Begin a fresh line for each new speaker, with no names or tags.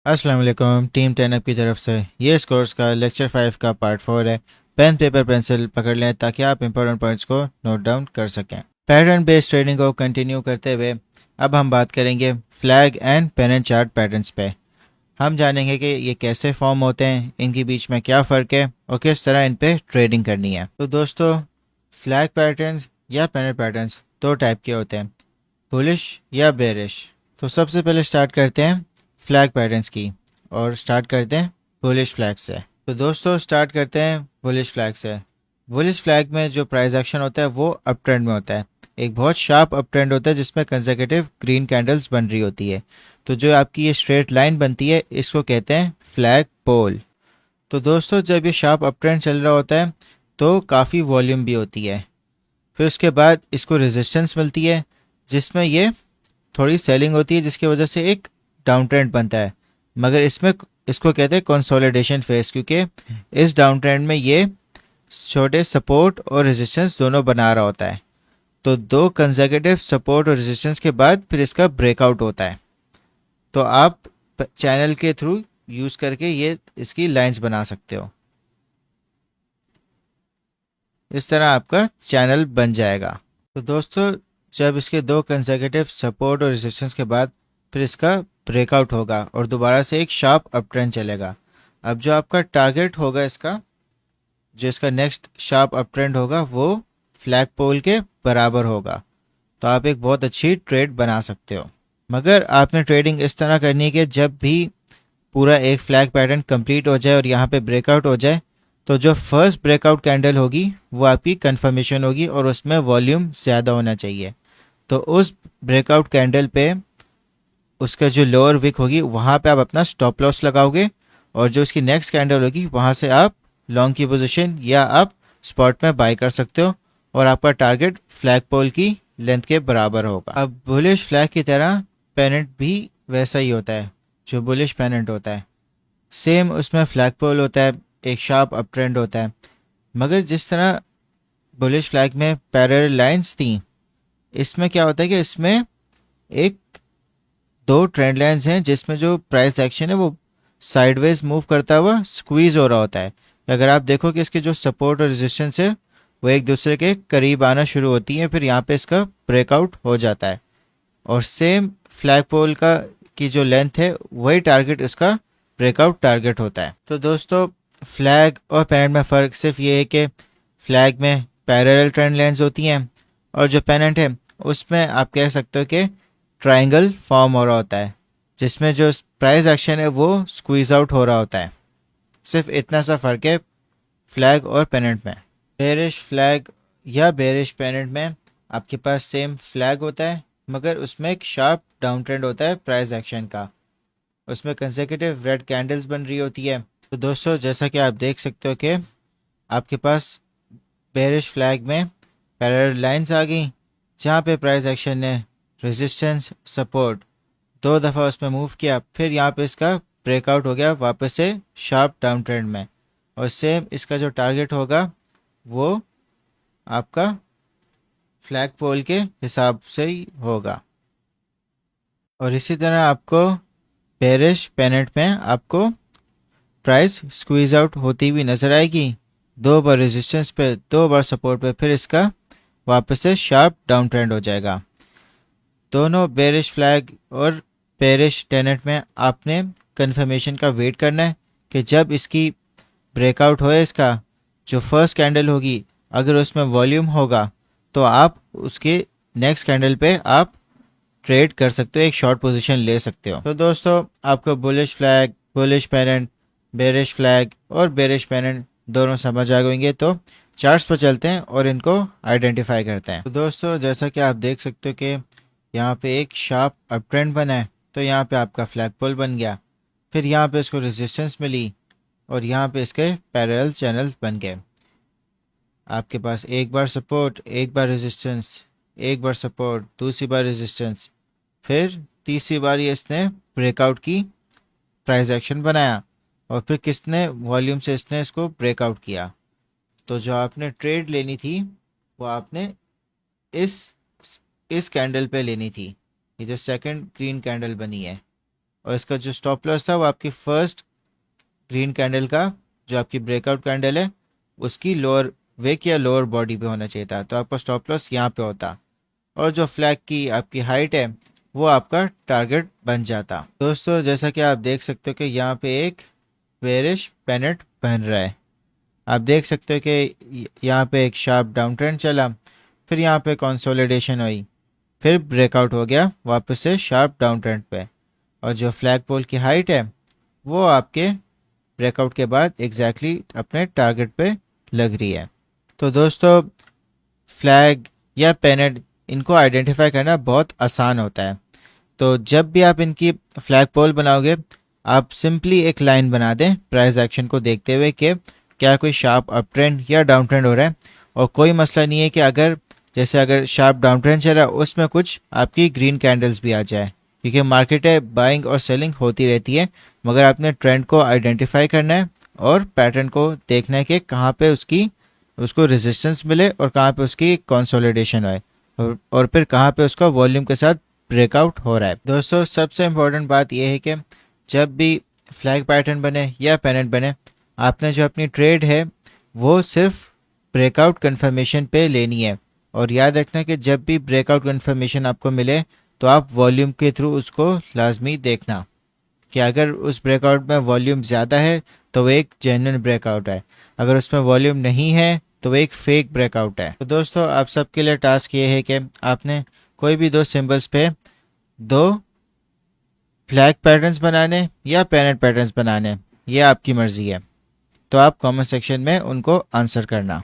अस्सलाम वालेकुम। टीम 10 की तरफ से ये इस कोर्स का लेक्चर 5 का पार्ट 4 है। पेन पेपर पेंसिल पकड़ लें ताकि आप इंपॉर्टेंट पॉइंट्स को नोट डाउन कर सकें। पैटर्न बेस्ड ट्रेडिंग को कंटिन्यू करते हुए अब हम बात करेंगे flag and pen and chart patterns पे। हम जानेंगे कि ये कैसे फॉर्म होते हैं, इनके बीच में क्या फ़र्क है और किस तरह इन पे ट्रेडिंग करनी है। तो दोस्तों, फ्लैग पैटर्न्स या पेन पैटर्न्स दो टाइप के होते हैं, बुलिश या बेरिश। तो सबसे पहले स्टार्ट करते हैं फ्लैग पैटर्न्स की और स्टार्ट करते हैं बुलिश फ्लैग से। तो दोस्तों, स्टार्ट करते हैं बुलिश फ्लैग से। बुलिश फ्लैग में जो प्राइस एक्शन होता है वो अप ट्रेंड में होता है। एक बहुत शार्प अप ट्रेंड होता है जिसमें कंसेक्यूटिव ग्रीन कैंडल्स बन रही होती है। तो जो आपकी ये स्ट्रेट लाइन बनती है इसको कहते हैं फ्लैग पोल। तो दोस्तों, जब ये शार्प अप ट्रेंड चल रहा होता है तो काफ़ी वॉल्यूम भी होती है। फिर उसके बाद इसको रेजिस्टेंस मिलती है जिसमें ये थोड़ी सेलिंग होती है, जिसकी वजह से एक डाउन ट्रेंड बनता है। मगर इसमें इसको कहते हैं कंसोलिडेशन फेज, क्योंकि इस डाउन ट्रेंड में ये छोटे सपोर्ट और रेजिस्टेंस दोनों बना रहा होता है। तो दो कंसेक्यूटिव सपोर्ट और रेजिस्टेंस के बाद फिर इसका ब्रेकआउट होता है। तो आप चैनल के थ्रू यूज़ करके ये इसकी लाइंस बना सकते हो। इस तरह आपका चैनल बन जाएगा। तो दोस्तों, जब इसके दो कंसेक्यूटिव सपोर्ट और रेजिस्टेंस के बाद फिर इसका ब्रेकआउट होगा और दोबारा से एक शार्प अप ट्रेंड चलेगा। अब जो आपका टारगेट होगा इसका, जो इसका नेक्स्ट शार्प अप ट्रेंड होगा वो फ्लैग पोल के बराबर होगा। तो आप एक बहुत अच्छी ट्रेड बना सकते हो। मगर आपने ट्रेडिंग इस तरह करनी है कि जब भी पूरा एक फ्लैग पैटर्न कंप्लीट हो जाए और यहाँ पे ब्रेकआउट हो जाए, तो जो फर्स्ट ब्रेकआउट कैंडल होगी वो आपकी कंफर्मेशन होगी और उसमें वॉल्यूम ज़्यादा होना चाहिए। तो उस ब्रेकआउट कैंडल पे उसका जो लोअर विक होगी वहाँ पे आप अपना स्टॉप लॉस लगाओगे और जो उसकी नेक्स्ट कैंडल होगी वहाँ से आप लॉन्ग की पोजीशन या आप स्पॉट में बाय कर सकते हो और आपका टारगेट फ्लैग पोल की लेंथ के बराबर होगा। अब बुलिश फ्लैग की तरह पेनेंट भी वैसा ही होता है। जो बुलिश पेनेंट होता है सेम उसमें फ्लैग पोल होता है, एक शार्प अप ट्रेंड होता है। मगर जिस तरह बुलिश फ्लैग में पैरेलल लाइंस थी, इसमें क्या होता है कि इसमें एक दो ट्रेंड लाइंस हैं जिसमें जो प्राइस एक्शन है वो साइडवेज मूव करता हुआ स्क्वीज हो रहा होता है। अगर आप देखो कि इसके जो सपोर्ट और रेजिस्टेंस है वो एक दूसरे के करीब आना शुरू होती हैं, फिर यहाँ पे इसका ब्रेकआउट हो जाता है और सेम फ्लैग पोल का की जो लेंथ है वही टारगेट उसका ब्रेकआउट टारगेट होता है। तो दोस्तों, फ्लैग और पेनेंट में फ़र्क सिर्फ ये है कि फ्लैग में पैरेलल ट्रेंड लाइंस होती हैं और जो पेनेंट है उसमें आप कह सकते हो कि ट्रायंगल फॉर्म हो रहा होता है जिसमें जो प्राइस एक्शन है वो स्क्वीज आउट हो रहा होता है। सिर्फ इतना सा फ़र्क है फ्लैग और पेनेंट में। बेरिश फ्लैग या बेरिश पेनेंट में आपके पास सेम फ्लैग होता है मगर उसमें एक शार्प डाउन ट्रेंड होता है प्राइस एक्शन का। उसमें कंसेक्यूटिव रेड कैंडल्स बन रही होती है। तो दोस्तों, जैसा कि आप देख सकते हो कि आपके पास बेरिश फ्लैग में पैरेलल लाइंस आ गई जहाँ पे प्राइस एक्शन ने रेजिस्टेंस सपोर्ट दो दफ़ा उसमें मूव किया, फिर यहाँ पे इसका ब्रेकआउट हो गया वापस से शार्प डाउन ट्रेंड में। और सेम इसका जो टारगेट होगा वो आपका फ्लैग पोल के हिसाब से ही होगा। और इसी तरह आपको बेरिश पेनेंट में आपको प्राइस स्क्वीज आउट होती हुई नजर आएगी, दो बार रेजिस्टेंस पे दो बार सपोर्ट पे, फिर इसका वापस से शार्प डाउन ट्रेंड हो जाएगा। दोनों बेरिश फ्लैग और बेरिश टेनेंट में आपने कंफर्मेशन का वेट करना है कि जब इसकी ब्रेकआउट होए, इसका जो फर्स्ट कैंडल होगी अगर उसमें वॉल्यूम होगा तो आप उसके नेक्स्ट कैंडल पे आप ट्रेड कर सकते हो, एक शॉर्ट पोजीशन ले सकते हो। तो दोस्तों, आपको bullish flag, bullish pennant, bearish flag और बेरिश पेनेंट दोनों समझ आ गएंगे। तो चार्ट्स पर चलते हैं और इनको आइडेंटिफाई करते हैं। तो दोस्तों, जैसा कि आप देख सकते हो कि यहाँ पे एक शार्प अप ट्रेंड बना है, तो यहाँ पे आपका फ्लैग पोल बन गया, फिर यहाँ पे इसको रेजिस्टेंस मिली और यहाँ पे इसके पैरेलल चैनल बन गए। आपके पास एक बार सपोर्ट, एक बार रेजिस्टेंस, एक बार सपोर्ट, दूसरी बार रेजिस्टेंस, फिर तीसरी बार ये इसने ब्रेकआउट की प्राइस एक्शन बनाया और फिर किसने वॉल्यूम से इसने इसको ब्रेकआउट किया। तो जो आपने ट्रेड लेनी थी वो आपने इस इस कैंडल पे लेनी थी, ये जो सेकंड ग्रीन कैंडल बनी है। और इसका जो स्टॉप लॉस था वो आपकी फर्स्ट ग्रीन कैंडल का जो आपकी ब्रेकआउट कैंडल है उसकी लोअर वेक या लोअर बॉडी पे होना चाहिए था, तो आपका स्टॉप लॉस यहाँ पे होता और जो फ्लैग की आपकी हाइट है वो आपका टारगेट बन जाता। दोस्तों जैसा कि आप देख सकते हो कि यहाँ पे एक बेरिश पेनेट बन रहा है। आप देख सकते हो कि यहाँ पे एक शार्प डाउन ट्रेंड चला, फिर यहाँ पे कंसोलिडेशन हुई, फिर ब्रेकआउट हो गया वापस से शार्प डाउन ट्रेंड पे, और जो फ्लैग पोल की हाइट है वो आपके ब्रेकआउट के बाद एग्जैक्टली अपने टारगेट पे लग रही है। तो दोस्तों फ्लैग या पेनेट इनको आइडेंटिफाई करना बहुत आसान होता है। तो जब भी आप इनकी फ्लैग पोल बनाओगे आप सिंपली एक लाइन बना दें प्राइस एक्शन को देखते हुए कि क्या कोई शार्प अप ट्रेंड या डाउन ट्रेंड हो रहा है। और कोई मसला नहीं है कि अगर शार्प डाउन ट्रेंड चल रहा है उसमें कुछ आपकी ग्रीन कैंडल्स भी आ जाए, क्योंकि मार्केट है बाइंग और सेलिंग होती रहती है, मगर आपने ट्रेंड को आइडेंटिफाई करना है और पैटर्न को देखना है कि कहाँ पे उसको रेजिस्टेंस मिले और कहाँ पे उसकी कंसोलिडेशन होए और फिर कहाँ पे उसका वॉल्यूम के साथ ब्रेकआउट हो रहा है। दोस्तों सबसे इम्पोर्टेंट बात यह है कि जब भी फ्लैग पैटर्न बने या पेनेट बने आपने जो अपनी ट्रेड है वो सिर्फ ब्रेकआउट कंफर्मेशन पे लेनी है। और याद रखना कि जब भी ब्रेकआउट कंफर्मेशन आपको मिले तो आप वॉल्यूम के थ्रू उसको लाजमी देखना कि अगर उस ब्रेकआउट में वॉल्यूम ज़्यादा है तो वो एक जेन्युइन ब्रेकआउट है, अगर उसमें वॉल्यूम नहीं है तो वो एक फेक ब्रेकआउट है। तो दोस्तों आप सबके लिए टास्क ये है कि आपने कोई भी दो सिंबल्स पे दो फ्लैग पैटर्न्स बनाने या पेनेट पैटर्न्स बनाने, ये आपकी मर्ज़ी है। तो आप कमेंट सेक्शन में उनको आंसर करना।